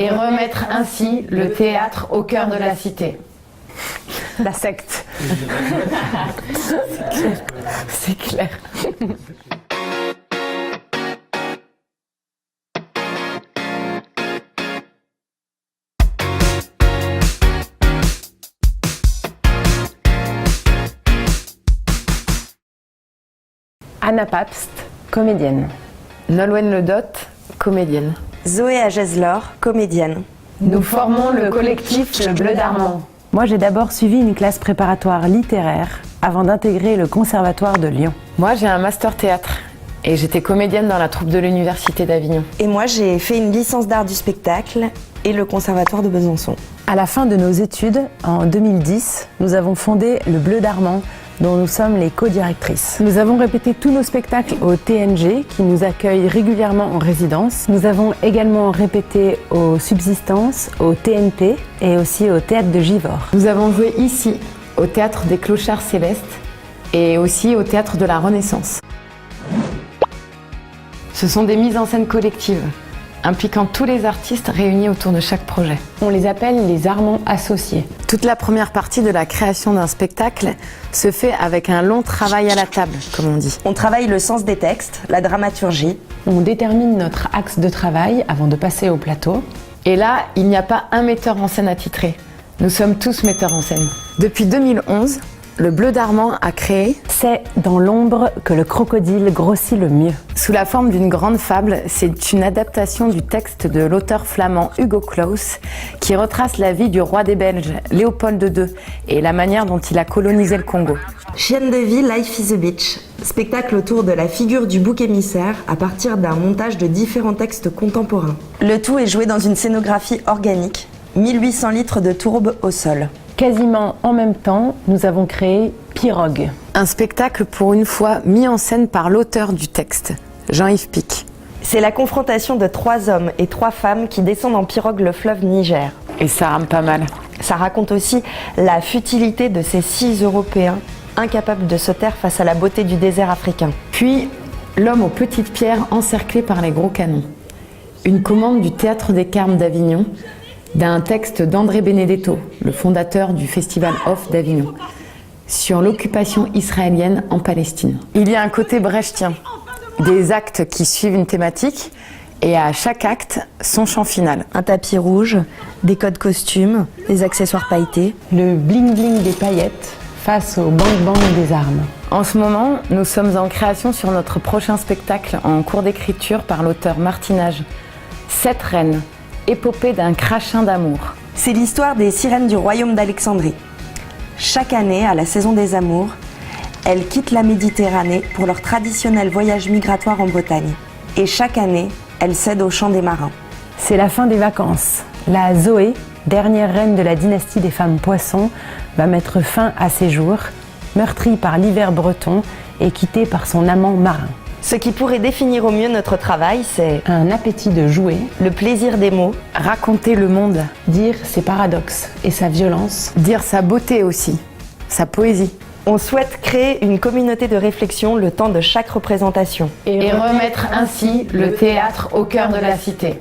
et remettre ainsi le théâtre au cœur de la cité. La secte. C'est clair. Anna Pabst, comédienne. Nolwenn Ledot, comédienne. Zoé Ageslor, comédienne. Nous formons le collectif Le Bleu d'Armand. Moi, j'ai d'abord suivi une classe préparatoire littéraire avant d'intégrer le Conservatoire de Lyon. Moi, j'ai un master théâtre et j'étais comédienne dans la troupe de l'Université d'Avignon. Et moi, j'ai fait une licence d'art du spectacle et le Conservatoire de Besançon. À la fin de nos études, en 2010, nous avons fondé Le Bleu d'Armand, dont nous sommes les co-directrices. Nous avons répété tous nos spectacles au TNG, qui nous accueille régulièrement en résidence. Nous avons également répété au Subsistance, au TNP et aussi au Théâtre de Givors. Nous avons joué ici, au Théâtre des Clochards Célestes et aussi au Théâtre de la Renaissance. Ce sont des mises en scène collectives, impliquant tous les artistes réunis autour de chaque projet. On les appelle les Armands associés. Toute la première partie de la création d'un spectacle se fait avec un long travail à la table, comme on dit. On travaille le sens des textes, la dramaturgie. On détermine notre axe de travail avant de passer au plateau. Et là, il n'y a pas un metteur en scène attitré. Nous sommes tous metteurs en scène. Depuis 2011, le Bleu d'Armand a créé « C'est dans l'ombre que le crocodile grossit le mieux ». Sous la forme d'une grande fable, c'est une adaptation du texte de l'auteur flamand Hugo Claus qui retrace la vie du roi des Belges, Léopold II, et la manière dont il a colonisé le Congo. Chienne de vie, Life is a Beach. Spectacle autour de la figure du bouc émissaire à partir d'un montage de différents textes contemporains. Le tout est joué dans une scénographie organique, 1800 litres de tourbe au sol. Quasiment en même temps, nous avons créé Pirogue. Un spectacle pour une fois mis en scène par l'auteur du texte, Jean-Yves Pic. C'est la confrontation de 3 hommes et 3 femmes qui descendent en pirogue le fleuve Niger. Et ça rame pas mal. Ça raconte aussi la futilité de ces 6 Européens incapables de se taire face à la beauté du désert africain. Puis, l'homme aux petites pierres encerclé par les gros canons. Une commande du Théâtre des Carmes d'Avignon, d'un texte d'André Benedetto, le fondateur du Festival Off d'Avignon, sur l'occupation israélienne en Palestine. Il y a un côté brechtien, des actes qui suivent une thématique, et à chaque acte, son chant final. Un tapis rouge, des codes costumes, des accessoires pailletés. Le bling-bling des paillettes face au bang-bang des armes. En ce moment, nous sommes en création sur notre prochain spectacle en cours d'écriture par l'auteur Martinage, 7 reines, épopée d'un crachin d'amour. C'est l'histoire des sirènes du royaume d'Alexandrie. Chaque année, à la saison des amours, elles quittent la Méditerranée pour leur traditionnel voyage migratoire en Bretagne. Et chaque année, elles cèdent au chant des marins. C'est la fin des vacances. La Zoé, dernière reine de la dynastie des femmes poissons, va mettre fin à ses jours, meurtrie par l'hiver breton et quittée par son amant marin. Ce qui pourrait définir au mieux notre travail, c'est un appétit de jouer, le plaisir des mots, raconter le monde, dire ses paradoxes et sa violence, dire sa beauté aussi, sa poésie. On souhaite créer une communauté de réflexion le temps de chaque représentation. Et remettre ainsi le théâtre au cœur de la cité.